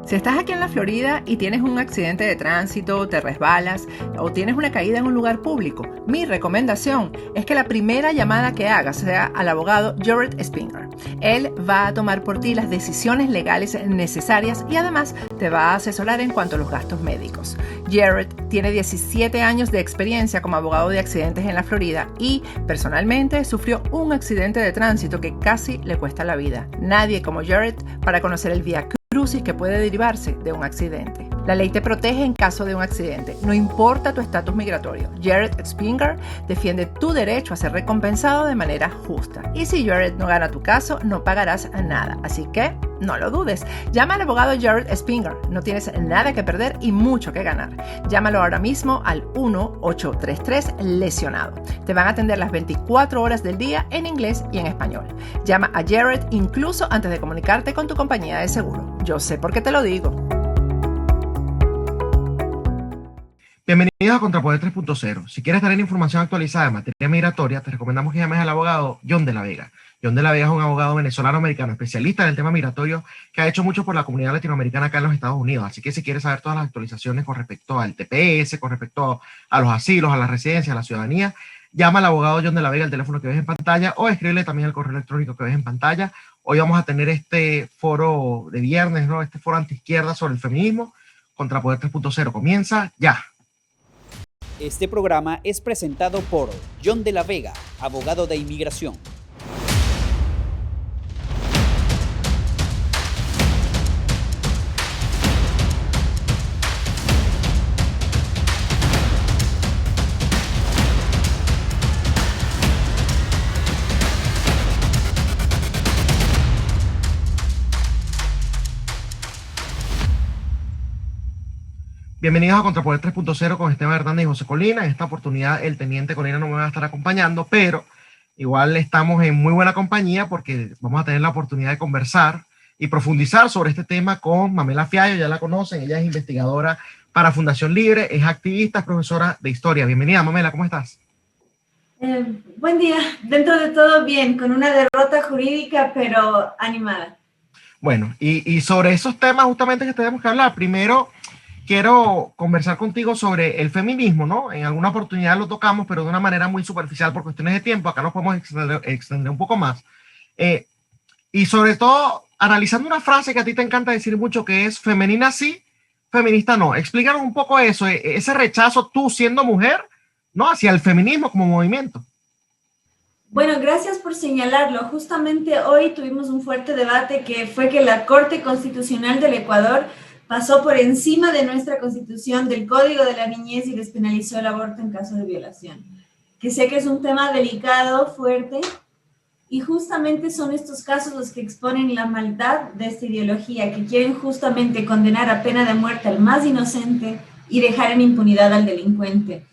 Si estás aquí en la Florida y tienes un accidente de tránsito, te resbalas o tienes una caída en un lugar público, mi recomendación es que la primera llamada que hagas sea al abogado Jared Spinger. Él va a tomar por ti las decisiones legales necesarias y además te va a asesorar en cuanto a los gastos médicos. Jared tiene 17 años de experiencia como abogado de accidentes en la Florida y personalmente sufrió un accidente de tránsito que casi le cuesta la vida. Nadie como Jared para conocer el vía crucis que puede derivarse de un accidente. La ley te protege en caso de un accidente, no importa tu estatus migratorio. Jared Spinger defiende tu derecho a ser recompensado de manera justa. Y si Jared no gana tu caso, no pagarás nada. Así que no lo dudes. Llama al abogado Jared Spinger. No tienes nada que perder y mucho que ganar. Llámalo ahora mismo al 1-833-LESIONADO. Te van a atender las 24 horas del día en inglés y en español. Llama a Jared incluso antes de comunicarte con tu compañía de seguro. Yo sé por qué te lo digo. Bienvenidos a Contrapoder 3.0. Si quieres tener información actualizada en materia migratoria, te recomendamos que llames al abogado John de la Vega. John de la Vega es un abogado venezolano-americano, especialista en el tema migratorio, que ha hecho mucho por la comunidad latinoamericana acá en los Estados Unidos. Así que si quieres saber todas las actualizaciones con respecto al TPS, con respecto a los asilos, a la residencia, a la ciudadanía, llama al abogado John de la Vega al teléfono que ves en pantalla o escríbele también al correo electrónico que ves en pantalla. Hoy vamos a tener este foro de viernes, ¿no? Este foro antiizquierda sobre el feminismo. Contrapoder 3.0 comienza ya. Este programa es presentado por John de la Vega, abogado de inmigración. Bienvenidos a Contrapoder 3.0 con Esteban Hernández y José Colina. En esta oportunidad el teniente Colina no me va a estar acompañando, pero igual estamos en muy buena compañía porque vamos a tener la oportunidad de conversar y profundizar sobre este tema con Mamela Fiallo. Ya la conocen, ella es investigadora para Fundación Libre, es activista, es profesora de historia. Bienvenida, Mamela, ¿cómo estás? Buen día, dentro de todo bien, con una derrota jurídica, pero animada. Bueno, y sobre esos temas justamente que tenemos que hablar, primero quiero conversar contigo sobre el feminismo, ¿no? En alguna oportunidad lo tocamos, pero de una manera muy superficial por cuestiones de tiempo. Acá nos podemos extender un poco más. Y sobre todo, analizando una frase que a ti te encanta decir mucho, que es femenina sí, feminista no. Explícanos un poco eso, ese rechazo tú siendo mujer, ¿no? Hacia el feminismo como movimiento. Bueno, gracias por señalarlo. Justamente hoy tuvimos un fuerte debate que fue que la Corte Constitucional del Ecuador pasó por encima de nuestra Constitución, del Código de la Niñez y despenalizó el aborto en caso de violación. Que sé que es un tema delicado, fuerte, y justamente son estos casos los que exponen la maldad de esta ideología, que quieren justamente condenar a pena de muerte al más inocente y dejar en impunidad al delincuente.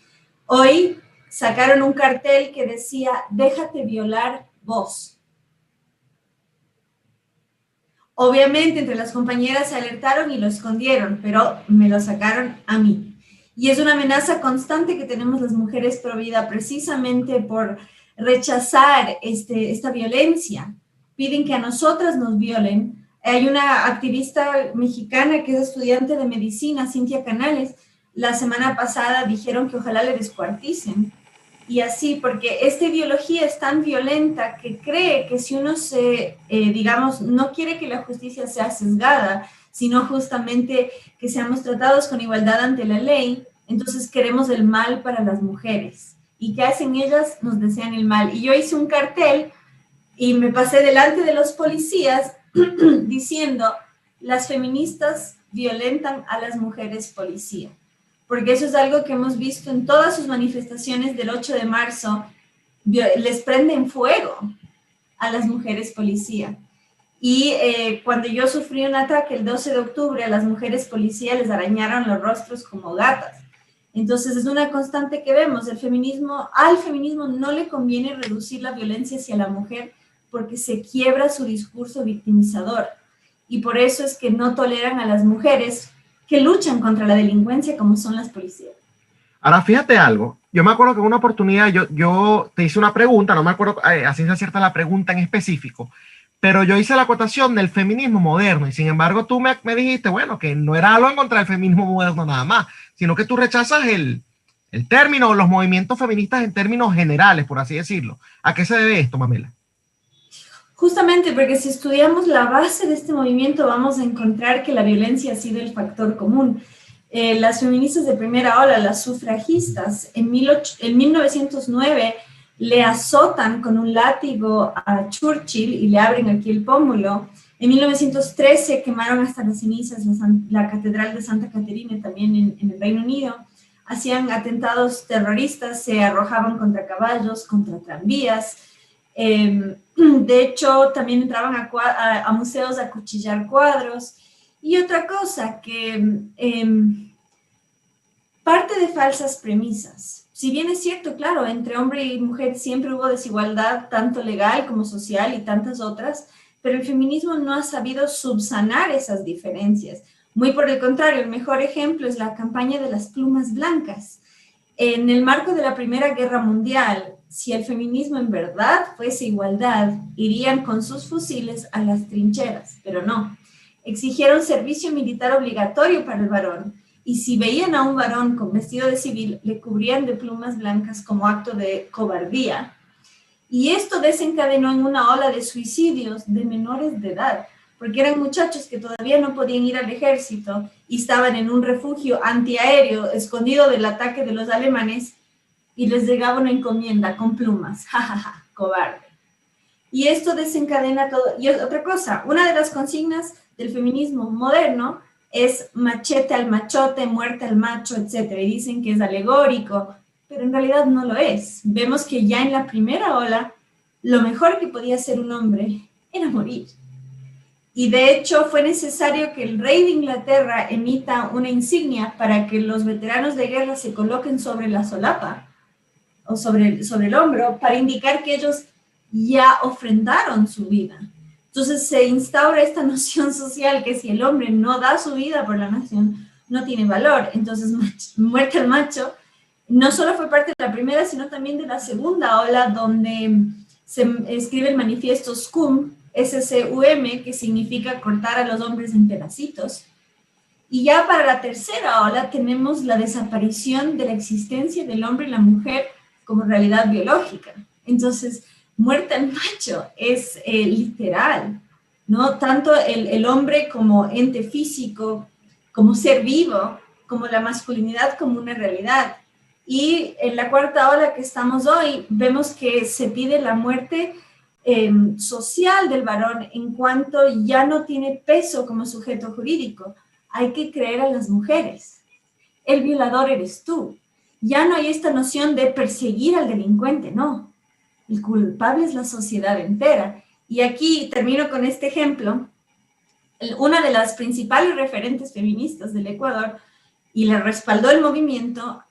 Hoy sacaron un cartel que decía, déjate violar vos. Obviamente, entre las compañeras se alertaron y lo escondieron, pero me lo sacaron a mí. Y es una amenaza constante que tenemos las mujeres pro vida, precisamente por rechazar esta violencia. Piden que a nosotras nos violen. Hay una activista mexicana que es estudiante de medicina, Cintia Canales. La semana pasada dijeron que ojalá le descuarticen. Y así, porque esta ideología es tan violenta que cree que si uno no quiere que la justicia sea sesgada, sino justamente que seamos tratados con igualdad ante la ley, entonces queremos el mal para las mujeres. ¿Y qué hacen ellas? Nos desean el mal. Y yo hice un cartel y me pasé delante de los policías diciendo, las feministas violentan a las mujeres policía. Porque eso es algo que hemos visto en todas sus manifestaciones del 8 de marzo, les prenden fuego a las mujeres policía. Y cuando yo sufrí un ataque el 12 de octubre, a las mujeres policía les arañaron los rostros como gatas. Entonces es una constante que vemos, al feminismo no le conviene reducir la violencia hacia la mujer porque se quiebra su discurso victimizador. Y por eso es que no toleran a las mujeres que luchan contra la delincuencia como son las policías. Ahora, fíjate algo. Yo me acuerdo que en una oportunidad yo te hice una pregunta, no me acuerdo a ciencia cierta la pregunta en específico, pero yo hice la acotación del feminismo moderno, y sin embargo tú me dijiste, bueno, que no era algo en contra del feminismo moderno nada más, sino que tú rechazas el término, los movimientos feministas en términos generales, por así decirlo. ¿A qué se debe esto, Mamela? Justamente porque si estudiamos la base de este movimiento vamos a encontrar que la violencia ha sido el factor común. Las feministas de primera ola, las sufragistas, en 1909 le azotan con un látigo a Churchill y le abren aquí el pómulo. En 1913 quemaron hasta las cenizas la Catedral de Santa Caterina, también en el Reino Unido. Hacían atentados terroristas, se arrojaban contra caballos, contra tranvías. De hecho, también entraban a museos a cuchillar cuadros. Y otra cosa, que parte de falsas premisas. Si bien es cierto, claro, entre hombre y mujer siempre hubo desigualdad, tanto legal como social y tantas otras, pero el feminismo no ha sabido subsanar esas diferencias. Muy por el contrario, el mejor ejemplo es la campaña de las plumas blancas. En el marco de la Primera Guerra Mundial, si el feminismo en verdad fuese igualdad, irían con sus fusiles a las trincheras, pero no. Exigieron servicio militar obligatorio para el varón, y si veían a un varón con vestido de civil, le cubrían de plumas blancas como acto de cobardía. Y esto desencadenó en una ola de suicidios de menores de edad, porque eran muchachos que todavía no podían ir al ejército y estaban en un refugio antiaéreo escondido del ataque de los alemanes, y les llegaba una encomienda con plumas. Jajaja, cobarde. Y esto desencadena todo. Y otra cosa, una de las consignas del feminismo moderno es machete al machote, muerte al macho, etc. Y dicen que es alegórico, pero en realidad no lo es. Vemos que ya en la primera ola, lo mejor que podía hacer un hombre era morir. Y de hecho fue necesario que el rey de Inglaterra emita una insignia para que los veteranos de guerra se coloquen sobre la solapa o sobre el hombro, para indicar que ellos ya ofrendaron su vida. Entonces se instaura esta noción social que si el hombre no da su vida por la nación, no tiene valor. Entonces, muerte al macho no solo fue parte de la primera, sino también de la segunda ola, donde se escribe el manifiesto SCUM, SCUM, que significa cortar a los hombres en pedacitos. Y ya para la tercera ola tenemos la desaparición de la existencia del hombre y la mujer como realidad biológica. Entonces, muerte al macho es literal, ¿no? Tanto el hombre como ente físico, como ser vivo, como la masculinidad como una realidad. Y en la cuarta ola que estamos hoy, vemos que se pide la muerte social del varón en cuanto ya no tiene peso como sujeto jurídico. Hay que creer a las mujeres. El violador eres tú. Ya no hay esta noción de perseguir al delincuente, no. El culpable es la sociedad entera. Y aquí termino con este ejemplo. Una de las principales referentes feministas del Ecuador, y le respaldó el movimiento,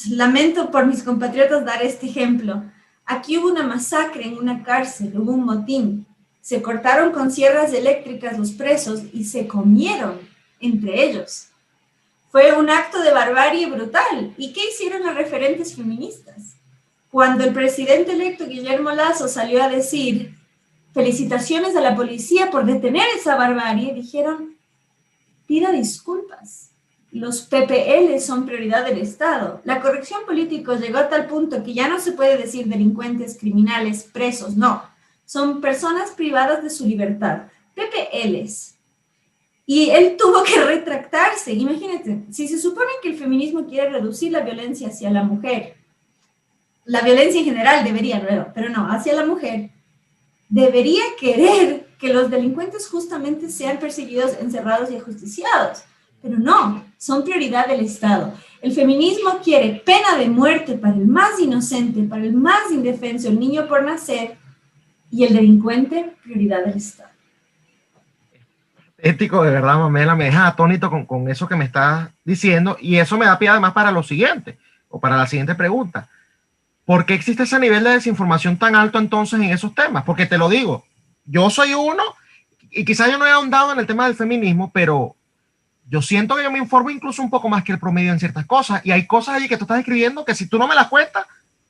lamento por mis compatriotas dar este ejemplo. Aquí hubo una masacre en una cárcel, hubo un motín. Se cortaron con sierras eléctricas los presos y se comieron entre ellos. Fue un acto de barbarie brutal. ¿Y qué hicieron las referentes feministas? Cuando el presidente electo Guillermo Lasso salió a decir felicitaciones a la policía por detener esa barbarie, dijeron, pida disculpas. Los PPL son prioridad del Estado. La corrección política llegó a tal punto que ya no se puede decir delincuentes, criminales, presos, no. Son personas privadas de su libertad. PPLs. Y él tuvo que retractarse. Imagínate, si se supone que el feminismo quiere reducir la violencia hacia la mujer, la violencia en general debería, pero no, hacia la mujer, debería querer que los delincuentes justamente sean perseguidos, encerrados y ajusticiados. Pero no, son prioridad del Estado. El feminismo quiere pena de muerte para el más inocente, para el más indefenso, el niño por nacer, y el delincuente, prioridad del Estado. Ético, de verdad, Mamela, me deja atónito con eso que me estás diciendo, y eso me da pie además para lo siguiente, o para la siguiente pregunta. ¿Por qué existe ese nivel de desinformación tan alto entonces en esos temas? Porque te lo digo, yo soy uno, y quizás yo no he ahondado en el tema del feminismo, pero yo siento que yo me informo incluso un poco más que el promedio en ciertas cosas, y hay cosas allí que tú estás escribiendo que si tú no me las cuentas,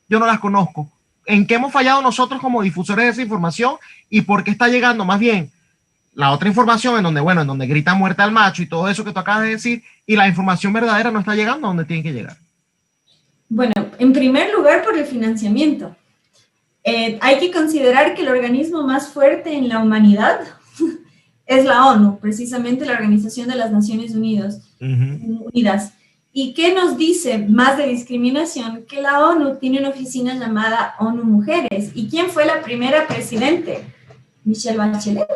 yo no las conozco. ¿En qué hemos fallado nosotros como difusores de esa información y por qué está llegando más bien la otra información en donde grita muerte al macho y todo eso que tú acabas de decir, y la información verdadera no está llegando a donde tiene que llegar? Bueno, en primer lugar, por el financiamiento. Hay que considerar que el organismo más fuerte en la humanidad es la ONU, precisamente la Organización de las Naciones Unidas. ¿Y qué nos dice más de discriminación? Que la ONU tiene una oficina llamada ONU Mujeres. ¿Y quién fue la primera presidente? Michelle Bachelet.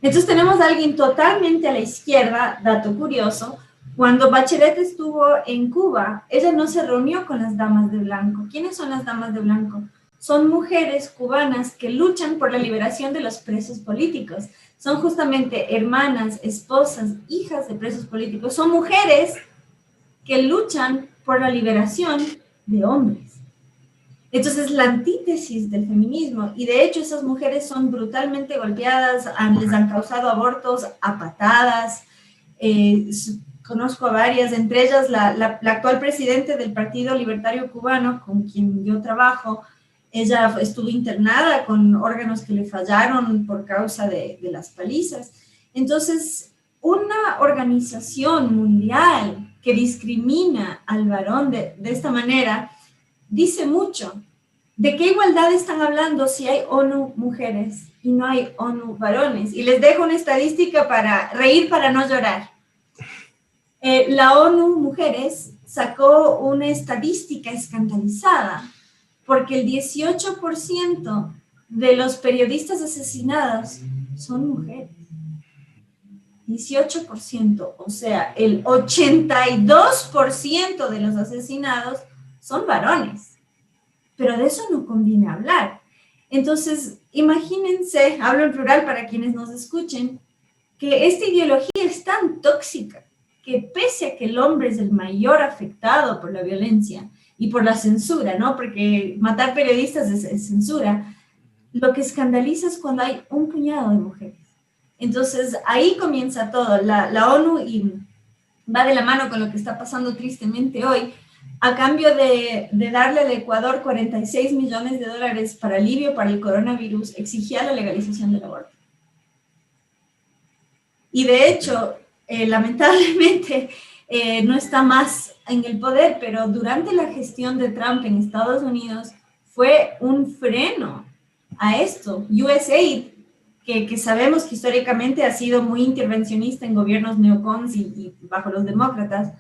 Entonces tenemos a alguien totalmente a la izquierda, dato curioso. Cuando Bachelet estuvo en Cuba, ella no se reunió con las damas de blanco. ¿Quiénes son las damas de blanco? Son mujeres cubanas que luchan por la liberación de los presos políticos. Son justamente hermanas, esposas, hijas de presos políticos. Son mujeres que luchan por la liberación de hombres. Entonces, la antítesis del feminismo, y de hecho esas mujeres son brutalmente golpeadas, les han causado abortos a patadas. Conozco a varias, entre ellas la actual presidente del Partido Libertario Cubano, con quien yo trabajo. Ella estuvo internada con órganos que le fallaron por causa de las palizas. Entonces, una organización mundial que discrimina al varón de esta manera dice mucho. ¿De qué igualdad están hablando si hay ONU mujeres y no hay ONU varones? Y les dejo una estadística para reír, para no llorar. La ONU Mujeres sacó una estadística escandalizada porque el 18% de los periodistas asesinados son mujeres. 18%, o sea, el 82% de los asesinados son varones. Pero de eso no conviene hablar. Entonces, imagínense, hablo en plural para quienes nos escuchen, que esta ideología es tan tóxica que pese a que el hombre es el mayor afectado por la violencia y por la censura, ¿no? Porque matar periodistas es censura. Lo que escandaliza es cuando hay un puñado de mujeres. Entonces, ahí comienza todo. La ONU y va de la mano con lo que está pasando tristemente hoy. A cambio de darle al Ecuador $46 millones para alivio para el coronavirus, exigía la legalización del aborto. Y de hecho, lamentablemente, no está más en el poder, pero durante la gestión de Trump en Estados Unidos fue un freno a esto. USAID, que sabemos que históricamente ha sido muy intervencionista en gobiernos neocons y bajo los demócratas,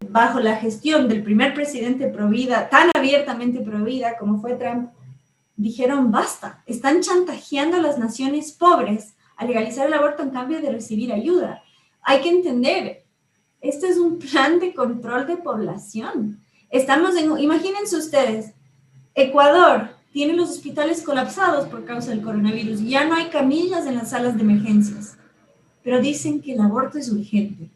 bajo la gestión del primer presidente provida, tan abiertamente provida como fue Trump, dijeron basta, están chantajeando a las naciones pobres a legalizar el aborto en cambio de recibir ayuda. Hay que entender, este es un plan de control de población. Imagínense ustedes, Ecuador tiene los hospitales colapsados por causa del coronavirus, ya no hay camillas en las salas de emergencias, pero dicen que el aborto es urgente.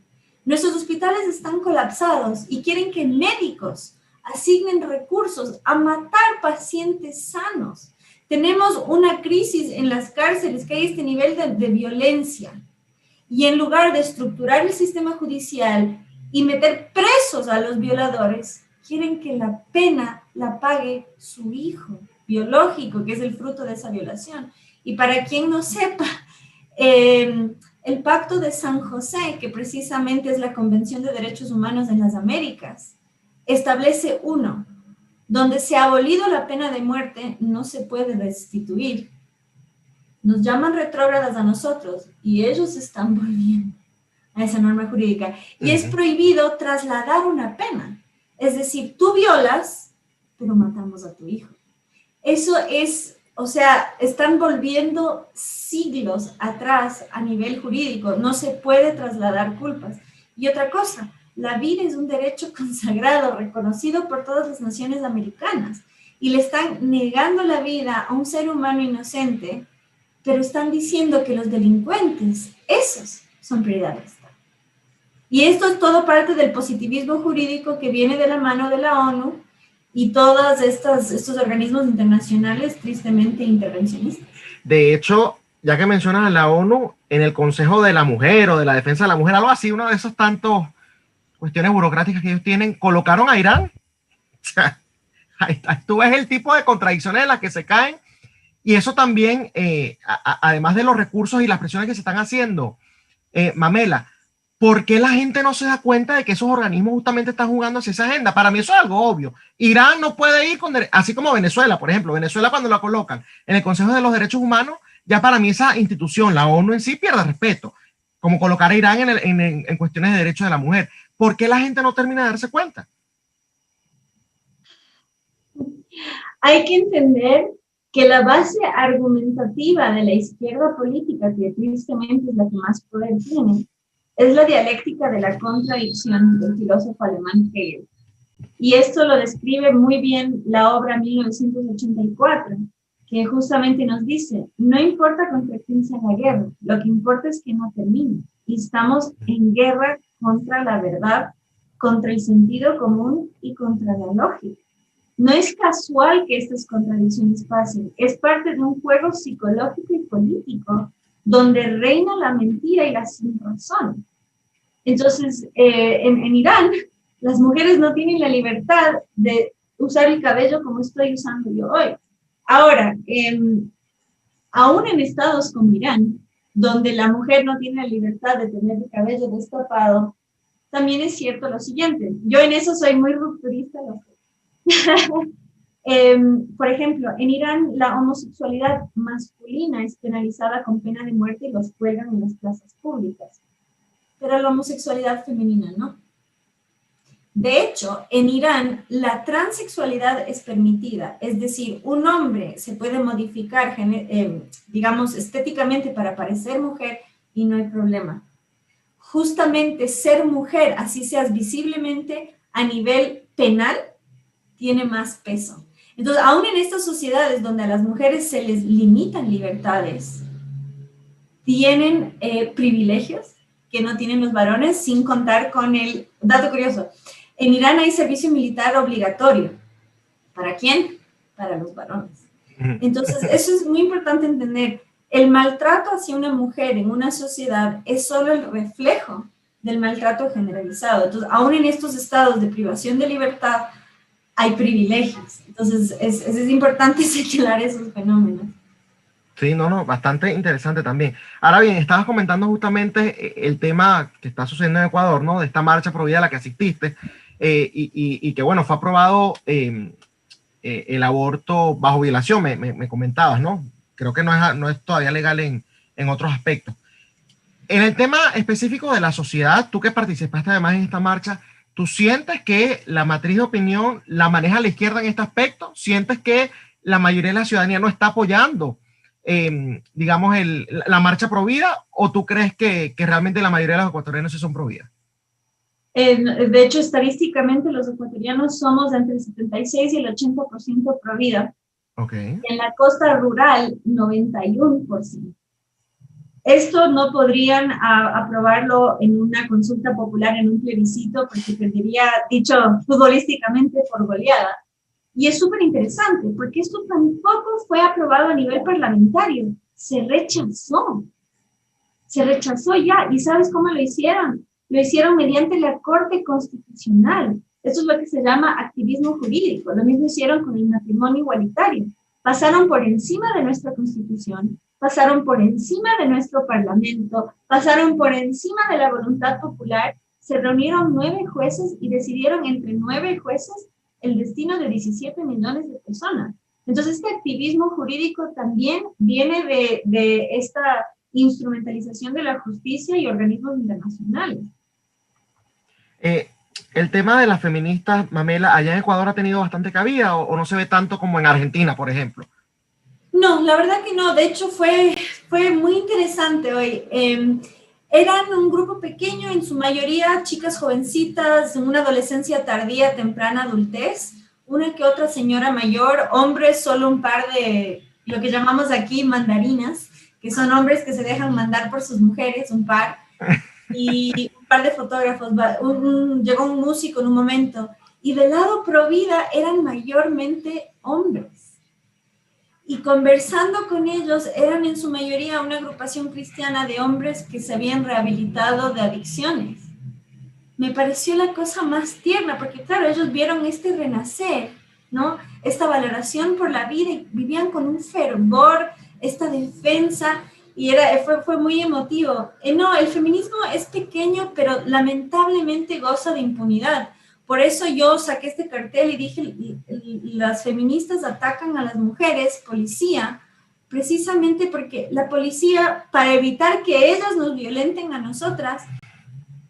Nuestros hospitales están colapsados y quieren que médicos asignen recursos a matar pacientes sanos. Tenemos una crisis en las cárceles, que hay este nivel de violencia. Y en lugar de estructurar el sistema judicial y meter presos a los violadores, quieren que la pena la pague su hijo biológico, que es el fruto de esa violación. Y para quien no sepa, el Pacto de San José, que precisamente es la Convención de Derechos Humanos en las Américas, establece donde se ha abolido la pena de muerte, no se puede restituir. Nos llaman retrógradas a nosotros y ellos están volviendo a esa norma jurídica. Y es prohibido trasladar una pena. Es decir, tú violas, pero matamos a tu hijo. Eso es, o sea, están volviendo siglos atrás a nivel jurídico. No se puede trasladar culpas. Y otra cosa, la vida es un derecho consagrado, reconocido por todas las naciones americanas. Y le están negando la vida a un ser humano inocente, pero están diciendo que los delincuentes, esos son prioridad del Estado. Y esto es todo parte del positivismo jurídico que viene de la mano de la ONU y todos estos organismos internacionales tristemente intervencionistas. De hecho, ya que mencionas a la ONU, en el Consejo de la Mujer o de la Defensa de la Mujer, algo así, una de esas tantas cuestiones burocráticas que ellos tienen, colocaron a Irán. tú ves el tipo de contradicciones en las que se caen, y eso también, además de los recursos y las presiones que se están haciendo, Mamela, ¿por qué la gente no se da cuenta de que esos organismos justamente están jugando hacia esa agenda? Para mí eso es algo obvio. Irán no puede ir así como Venezuela, por ejemplo. Venezuela, cuando la colocan en el Consejo de los Derechos Humanos, ya para mí esa institución, la ONU en sí, pierde respeto. Como colocar a Irán en cuestiones de derechos de la mujer. ¿Por qué la gente no termina de darse cuenta? Hay que entender que la base argumentativa de la izquierda política, que tristemente es la que más poder tiene, es la dialéctica de la contradicción del filósofo alemán Hegel. Y esto lo describe muy bien la obra 1984, que justamente nos dice, no importa contra quién sea la guerra, lo que importa es que no termine. Y estamos en guerra contra la verdad, contra el sentido común y contra la lógica. No es casual que estas contradicciones pasen, es parte de un juego psicológico y político donde reina la mentira y la sinrazón. Entonces, en Irán, las mujeres no tienen la libertad de usar el cabello como estoy usando yo hoy. Ahora, aún en estados como Irán, donde la mujer no tiene la libertad de tener el cabello destapado, también es cierto lo siguiente. Yo en eso soy muy rupturista. Por ejemplo, en Irán la homosexualidad masculina es penalizada con pena de muerte y los cuelgan en las plazas públicas. Pero la homosexualidad femenina no. De hecho, en Irán la transexualidad es permitida, es decir, un hombre se puede modificar, digamos, estéticamente para parecer mujer y no hay problema. Justamente ser mujer, así seas visiblemente a nivel penal, tiene más peso. Entonces, aún en estas sociedades donde a las mujeres se les limitan libertades, tienen privilegios que no tienen los varones, sin contar con el dato curioso. En Irán hay servicio militar obligatorio. ¿Para quién? Para los varones. Entonces, eso es muy importante entender. El maltrato hacia una mujer en una sociedad es solo el reflejo del maltrato generalizado. Entonces, aún en estos estados de privación de libertad, hay privilegios. Entonces, es importante señalar esos fenómenos. Sí, no, bastante interesante también. Ahora bien, estabas comentando justamente el tema que está sucediendo en Ecuador, ¿no? De esta marcha pro vida a la que asististe, y que, bueno, fue aprobado el aborto bajo violación, me comentabas, ¿no? Creo que no es todavía legal en otros aspectos. En el tema específico de la sociedad, tú que participaste además en esta marcha, ¿tú sientes que la matriz de opinión la maneja la izquierda en este aspecto? ¿Sientes que la mayoría de la ciudadanía no está apoyando digamos, la marcha pro vida, o tú crees que realmente la mayoría de los ecuatorianos sí son pro vida? De hecho, estadísticamente los ecuatorianos somos entre el 76 y el 80% pro vida. Okay. En la costa rural, 91%. Esto no podrían aprobarlo en una consulta popular, en un plebiscito, porque perdería, dicho futbolísticamente, por goleada. Y es súper interesante, porque esto tampoco fue aprobado a nivel parlamentario. Se rechazó ya. ¿Y sabes cómo lo hicieron? Lo hicieron mediante la Corte Constitucional. Esto es lo que se llama activismo jurídico. Lo mismo hicieron con el matrimonio igualitario. Pasaron por encima de nuestra Constitución, pasaron por encima de nuestro Parlamento, pasaron por encima de la voluntad popular. Se reunieron 9 jueces y decidieron entre 9 jueces el destino de 17 millones de personas. Entonces, este activismo jurídico también viene de esta instrumentalización de la justicia y organismos internacionales. El tema de las feministas, Mamela, ¿allá en Ecuador ha tenido bastante cabida o no se ve tanto como en Argentina, por ejemplo? No, la verdad que no. De hecho, fue muy interesante hoy. Eran un grupo pequeño, en su mayoría chicas jovencitas, en una adolescencia tardía, temprana adultez, una que otra señora mayor, hombres, solo un par de lo que llamamos aquí mandarinas, que son hombres que se dejan mandar por sus mujeres, un par, y un par de fotógrafos. Llegó un músico en un momento, y del lado pro vida eran mayormente hombres. Y conversando con ellos, eran en su mayoría una agrupación cristiana de hombres que se habían rehabilitado de adicciones. Me pareció la cosa más tierna, porque claro, ellos vieron este renacer ¿no? Esta valoración por la vida y vivían con un fervor, esta defensa, y fue muy emotivo. No, el feminismo es pequeño, pero lamentablemente goza de impunidad. Por eso yo saqué este cartel y dije, las feministas atacan a las mujeres, policía, precisamente porque la policía, para evitar que ellas nos violenten a nosotras,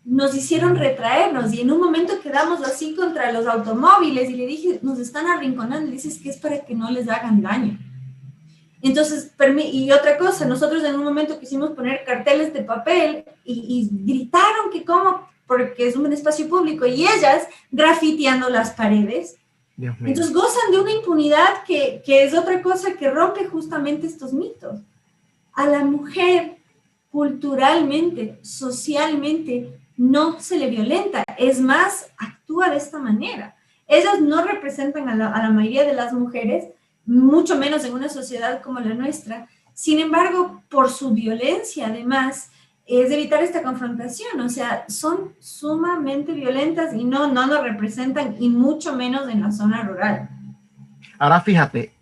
nos hicieron retraernos y en un momento quedamos así contra los automóviles y le dije, nos están arrinconando, y dices que es para que no les hagan daño. Entonces, y otra cosa, nosotros en un momento quisimos poner carteles de papel y gritaron que cómo, porque es un espacio público, y ellas grafiteando las paredes. Dios mío. Entonces gozan de una impunidad que es otra cosa que rompe justamente estos mitos. A la mujer, culturalmente, socialmente, no se le violenta, es más, actúa de esta manera. Ellas no representan a la mayoría de las mujeres, mucho menos en una sociedad como la nuestra. Sin embargo, por su violencia, además, es evitar esta confrontación. O sea, son sumamente violentas y no nos representan, y mucho menos en la zona rural. Ahora fíjate,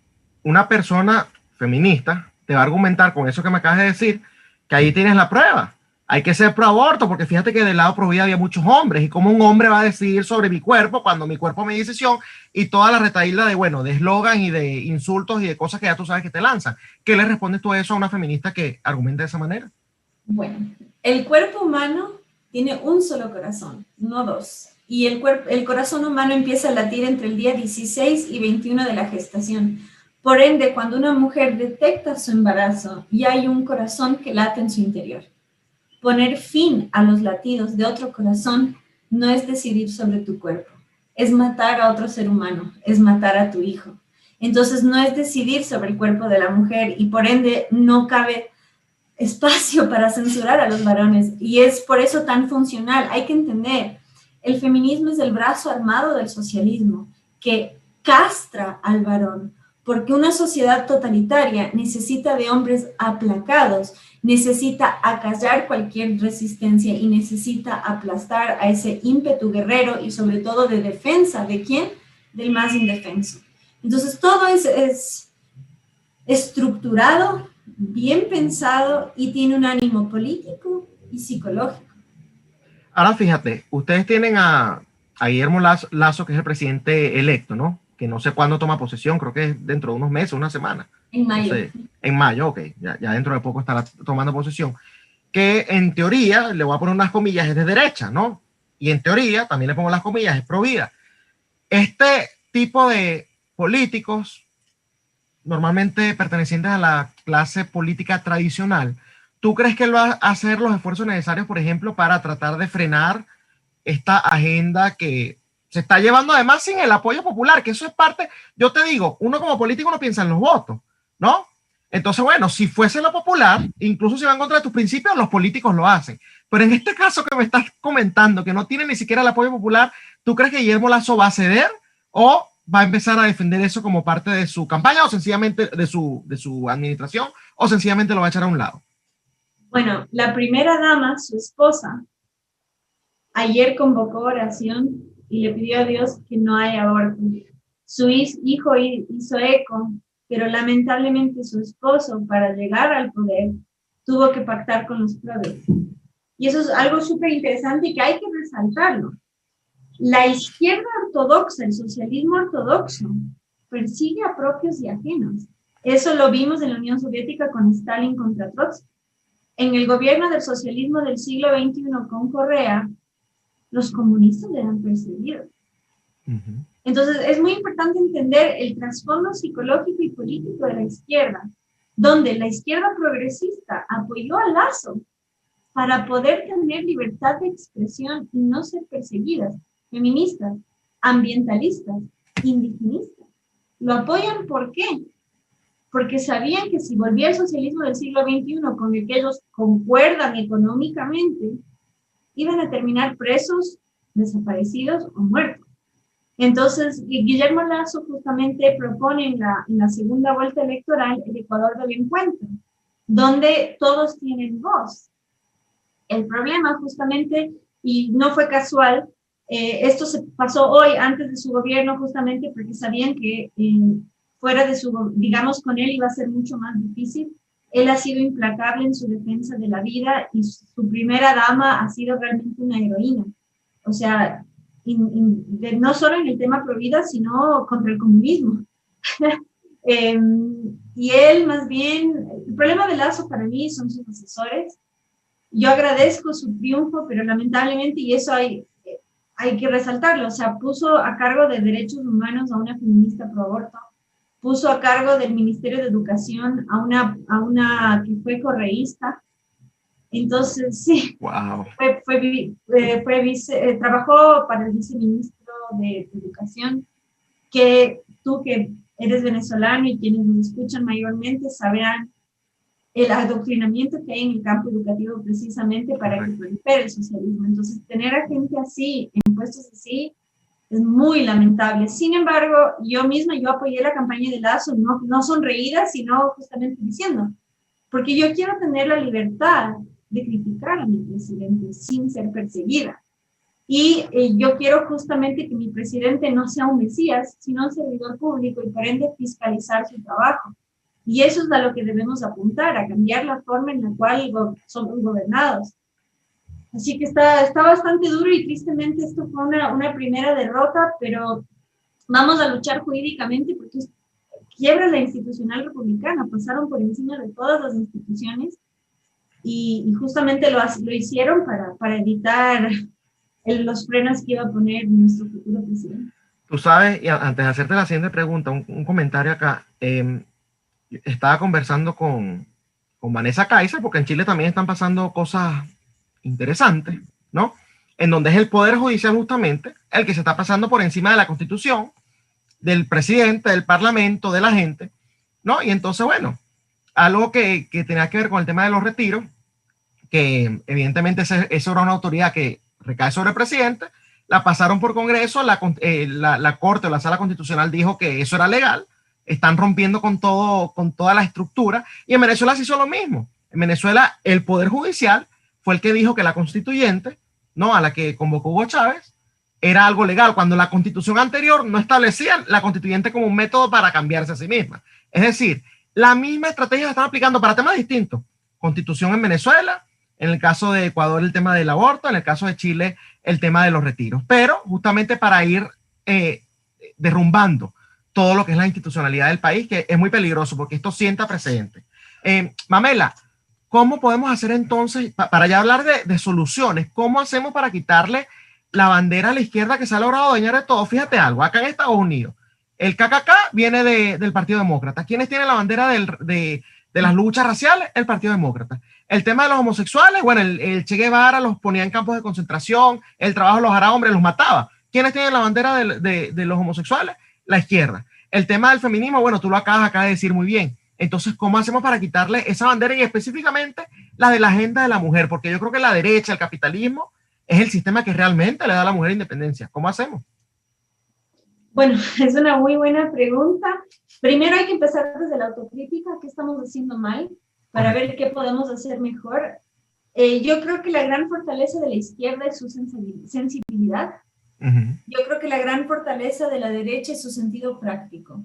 una persona feminista te va a argumentar con eso que me acabas de decir, que ahí tienes la prueba. Hay que ser pro aborto, porque fíjate que del lado pro vida había muchos hombres, y cómo un hombre va a decidir sobre mi cuerpo cuando mi cuerpo es mi decisión, y toda la retaíla de eslogan y de insultos y de cosas que ya tú sabes que te lanzan. ¿Qué le respondes tú a eso a una feminista que argumenta de esa manera? Bueno, el cuerpo humano tiene un solo corazón, no dos. Y el corazón humano empieza a latir entre el día 16 y 21 de la gestación. Por ende, cuando una mujer detecta su embarazo, ya hay un corazón que late en su interior. Poner fin a los latidos de otro corazón no es decidir sobre tu cuerpo, es matar a otro ser humano, es matar a tu hijo. Entonces no es decidir sobre el cuerpo de la mujer, y por ende no cabe espacio para censurar a los varones, y es por eso tan funcional. Hay que entender, el feminismo es el brazo armado del socialismo que castra al varón, porque una sociedad totalitaria necesita de hombres aplacados, necesita acallar cualquier resistencia y necesita aplastar a ese ímpetu guerrero y sobre todo de defensa. ¿De quién? Del más indefenso. Entonces todo es estructurado, bien pensado y tiene un ánimo político y psicológico. Ahora fíjate, ustedes tienen a Guillermo Lasso, que es el presidente electo, ¿no? Que no sé cuándo toma posesión, creo que es dentro de unos meses, una semana. En mayo. No sé, en mayo, ok, ya dentro de poco estará tomando posesión. Que en teoría, le voy a poner unas comillas, es de derecha, ¿no? Y en teoría, también le pongo las comillas, es pro vida. Este tipo de políticos, normalmente pertenecientes a la clase política tradicional, ¿tú crees que él va a hacer los esfuerzos necesarios, por ejemplo, para tratar de frenar esta agenda que se está llevando además sin el apoyo popular? Que eso es parte, yo te digo, uno como político no piensa en los votos, ¿no? Entonces, bueno, si fuese lo popular, incluso si va en contra de tus principios, los políticos lo hacen. Pero en este caso que me estás comentando, que no tiene ni siquiera el apoyo popular, ¿tú crees que Guillermo Lasso va a ceder o va a empezar a defender eso como parte de su campaña o sencillamente de su administración, o sencillamente lo va a echar a un lado? Bueno, la primera dama, su esposa, ayer convocó oración y le pidió a Dios que no haya aborto. Su hijo hizo eco, pero lamentablemente su esposo, para llegar al poder, tuvo que pactar con los progres. Y eso es algo súper interesante y que hay que resaltarlo. La izquierda ortodoxa, el socialismo ortodoxo, persigue a propios y ajenos. Eso lo vimos en la Unión Soviética con Stalin contra Trotsky. En el gobierno del socialismo del siglo XXI con Correa, los comunistas eran perseguidos. Uh-huh. Entonces, es muy importante entender el trasfondo psicológico y político de la izquierda, donde la izquierda progresista apoyó a Lasso para poder tener libertad de expresión y no ser perseguidas. Feministas, ambientalistas, indigenistas. Lo apoyan, ¿por qué? Porque sabían que si volvía el socialismo del siglo XXI con el que ellos concuerdan económicamente, iban a terminar presos, desaparecidos o muertos. Entonces, Guillermo Lasso justamente propone en la segunda vuelta electoral el Ecuador del encuentro, donde todos tienen voz. El problema justamente, y no fue casual, Esto se pasó hoy antes de su gobierno justamente porque sabían que fuera de su, digamos, con él iba a ser mucho más difícil. Él ha sido implacable en su defensa de la vida y su primera dama ha sido realmente una heroína. O sea, no solo en el tema pro vida, sino contra el comunismo. Y él más bien, el problema de Lazo para mí son sus asesores. Yo agradezco su triunfo, pero lamentablemente, y eso hay que resaltarlo, o sea, puso a cargo de derechos humanos a una feminista pro aborto, puso a cargo del Ministerio de Educación a una que fue correísta. Entonces, sí, Wow. trabajó para el viceministro de Educación, que tú que eres venezolano y quienes nos escuchan mayormente sabrán el adoctrinamiento que hay en el campo educativo precisamente para que prolifere el socialismo. Entonces, tener a gente así, en puestos así, es muy lamentable. Sin embargo, yo apoyé la campaña de Lazo, no sonreída, sino justamente diciendo, porque yo quiero tener la libertad de criticar a mi presidente sin ser perseguida. Y yo quiero justamente que mi presidente no sea un mesías, sino un servidor público y por ende fiscalizar su trabajo. Y eso es a lo que debemos apuntar, a cambiar la forma en la cual somos gobernados. Así que está bastante duro y tristemente esto fue una primera derrota, pero vamos a luchar jurídicamente porque quiebra la institucional republicana, pasaron por encima de todas las instituciones y justamente lo hicieron para evitar los frenos que iba a poner nuestro futuro presidente. Tú sabes, y antes de hacerte la siguiente pregunta, un comentario acá. Estaba conversando con Vanessa Kaiser, porque en Chile también están pasando cosas interesantes, ¿no? En donde es el Poder Judicial justamente el que se está pasando por encima de la Constitución, del presidente, del Parlamento, de la gente, ¿no? Y entonces, bueno, algo que tenía que ver con el tema de los retiros, que evidentemente eso era una autoridad que recae sobre el presidente, la pasaron por Congreso, la Corte o la Sala Constitucional dijo que eso era legal, están rompiendo con toda la estructura, y en Venezuela se hizo lo mismo. En Venezuela el Poder Judicial fue el que dijo que la constituyente, ¿no?, a la que convocó Hugo Chávez, era algo legal, cuando la constitución anterior no establecía la constituyente como un método para cambiarse a sí misma. Es decir, la misma estrategia la están aplicando para temas distintos. Constitución en Venezuela, en el caso de Ecuador el tema del aborto, en el caso de Chile el tema de los retiros, pero justamente para ir derrumbando todo lo que es la institucionalidad del país, que es muy peligroso porque esto sienta precedente. Mamela, ¿cómo podemos hacer entonces, para ya hablar de soluciones, cómo hacemos para quitarle la bandera a la izquierda que se ha logrado dañar de todo? Fíjate algo, acá en Estados Unidos, el KKK viene del Partido Demócrata. ¿Quiénes tienen la bandera de las luchas raciales? El Partido Demócrata. El tema de los homosexuales, bueno, el Che Guevara los ponía en campos de concentración, el trabajo los hará hombres, los mataba. ¿Quiénes tienen la bandera de los homosexuales? La izquierda. El tema del feminismo, bueno, tú lo acabas de decir muy bien. Entonces, ¿cómo hacemos para quitarle esa bandera y específicamente la de la agenda de la mujer? Porque yo creo que la derecha, el capitalismo, es el sistema que realmente le da a la mujer independencia. ¿Cómo hacemos? Bueno, es una muy buena pregunta. Primero hay que empezar desde la autocrítica, qué estamos haciendo mal, para ver qué podemos hacer mejor. Yo creo que la gran fortaleza de la izquierda es su sensibilidad. Yo creo que la gran fortaleza de la derecha es su sentido práctico.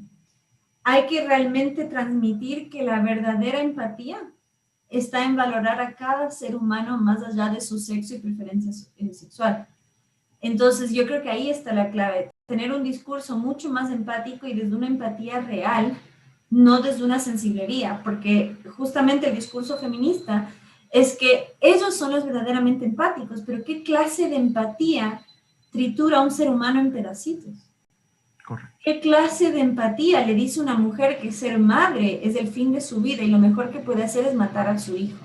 Hay que realmente transmitir que la verdadera empatía está en valorar a cada ser humano más allá de su sexo y preferencia sexual. Entonces yo creo que ahí está la clave, tener un discurso mucho más empático y desde una empatía real, no desde una sensiblería, porque justamente el discurso feminista es que ellos son los verdaderamente empáticos, pero ¿qué clase de empatía tritura a un ser humano en pedacitos? Correcto. ¿Qué clase de empatía le dice una mujer que ser madre es el fin de su vida y lo mejor que puede hacer es matar a su hijo?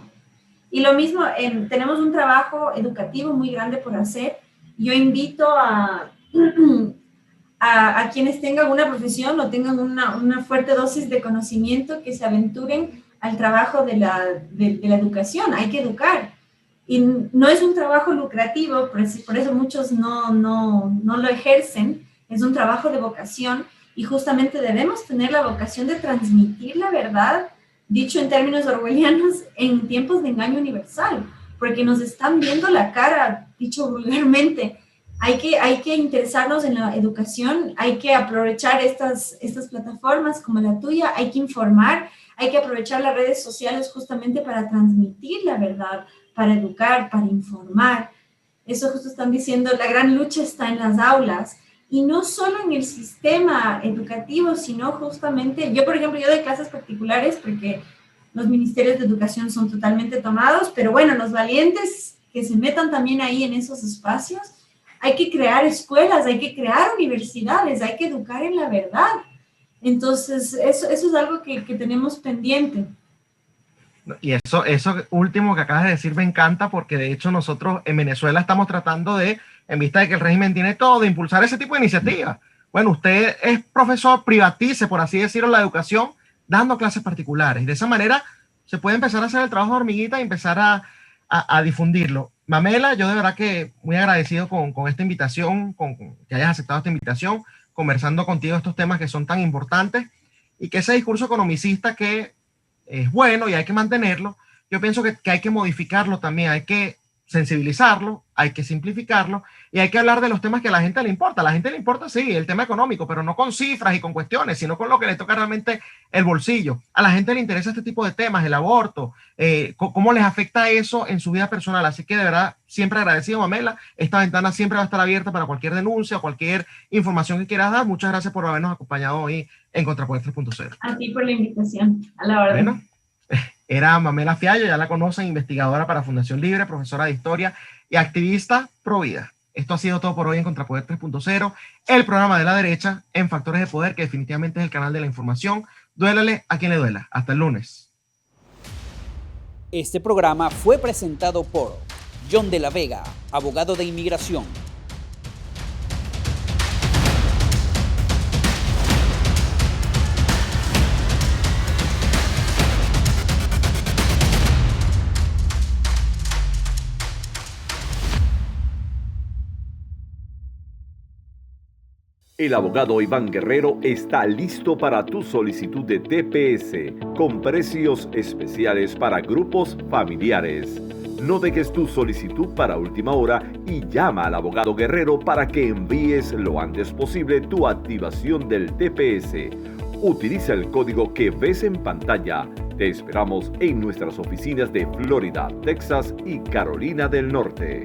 Y lo mismo, tenemos un trabajo educativo muy grande por hacer. Yo invito a quienes tengan una profesión o tengan una fuerte dosis de conocimiento que se aventuren al trabajo de la educación. Hay que educar. Y no es un trabajo lucrativo, por eso muchos no lo ejercen. Es un trabajo de vocación y justamente debemos tener la vocación de transmitir la verdad, dicho en términos orwellianos, en tiempos de engaño universal, porque nos están viendo la cara, dicho vulgarmente, Hay que interesarnos en la educación, hay que aprovechar estas plataformas como la tuya, hay que informar, hay que aprovechar las redes sociales justamente para transmitir la verdad, para educar, para informar. Eso justo están diciendo, la gran lucha está en las aulas. Y no solo en el sistema educativo, sino justamente, yo por ejemplo, yo doy clases particulares porque los ministerios de educación son totalmente tomados, pero bueno, los valientes que se metan también ahí en esos espacios, hay que crear escuelas, hay que crear universidades, hay que educar en la verdad. Entonces, eso es algo que tenemos pendiente. Y eso último que acabas de decir me encanta, porque de hecho nosotros en Venezuela estamos tratando de, en vista de que el régimen tiene todo, de impulsar ese tipo de iniciativas. Bueno, usted es profesor, privatice, por así decirlo, la educación, dando clases particulares. Y de esa manera se puede empezar a hacer el trabajo de hormiguita y empezar a difundirlo. Mamela, yo de verdad que muy agradecido con esta invitación, con que hayas aceptado esta invitación, conversando contigo estos temas que son tan importantes, y que ese discurso economicista que es bueno y hay que mantenerlo, yo pienso que hay que modificarlo también, hay que sensibilizarlo, hay que simplificarlo y hay que hablar de los temas que a la gente le importa. A la gente le importa, sí, el tema económico, pero no con cifras y con cuestiones, sino con lo que le toca realmente el bolsillo. A la gente le interesa este tipo de temas, el aborto, cómo les afecta eso en su vida personal. Así que de verdad, siempre agradecido, Mamela. Esta ventana siempre va a estar abierta para cualquier denuncia o cualquier información que quieras dar. Muchas gracias por habernos acompañado hoy en Contrapoder 3.0. A ti por la invitación, a la orden. Bueno, era Mamela Fiallo, ya la conocen, investigadora para Fundación Libre, profesora de historia y activista pro vida. Esto ha sido todo por hoy en Contrapoder 3.0, el programa de la derecha en Factores de Poder, que definitivamente es el canal de la información. Duélale a quien le duela. Hasta el lunes. Este programa fue presentado por John de la Vega, abogado de inmigración. El abogado Iván Guerrero está listo para tu solicitud de TPS con precios especiales para grupos familiares. No dejes tu solicitud para última hora y llama al abogado Guerrero para que envíes lo antes posible tu activación del TPS. Utiliza el código que ves en pantalla. Te esperamos en nuestras oficinas de Florida, Texas y Carolina del Norte.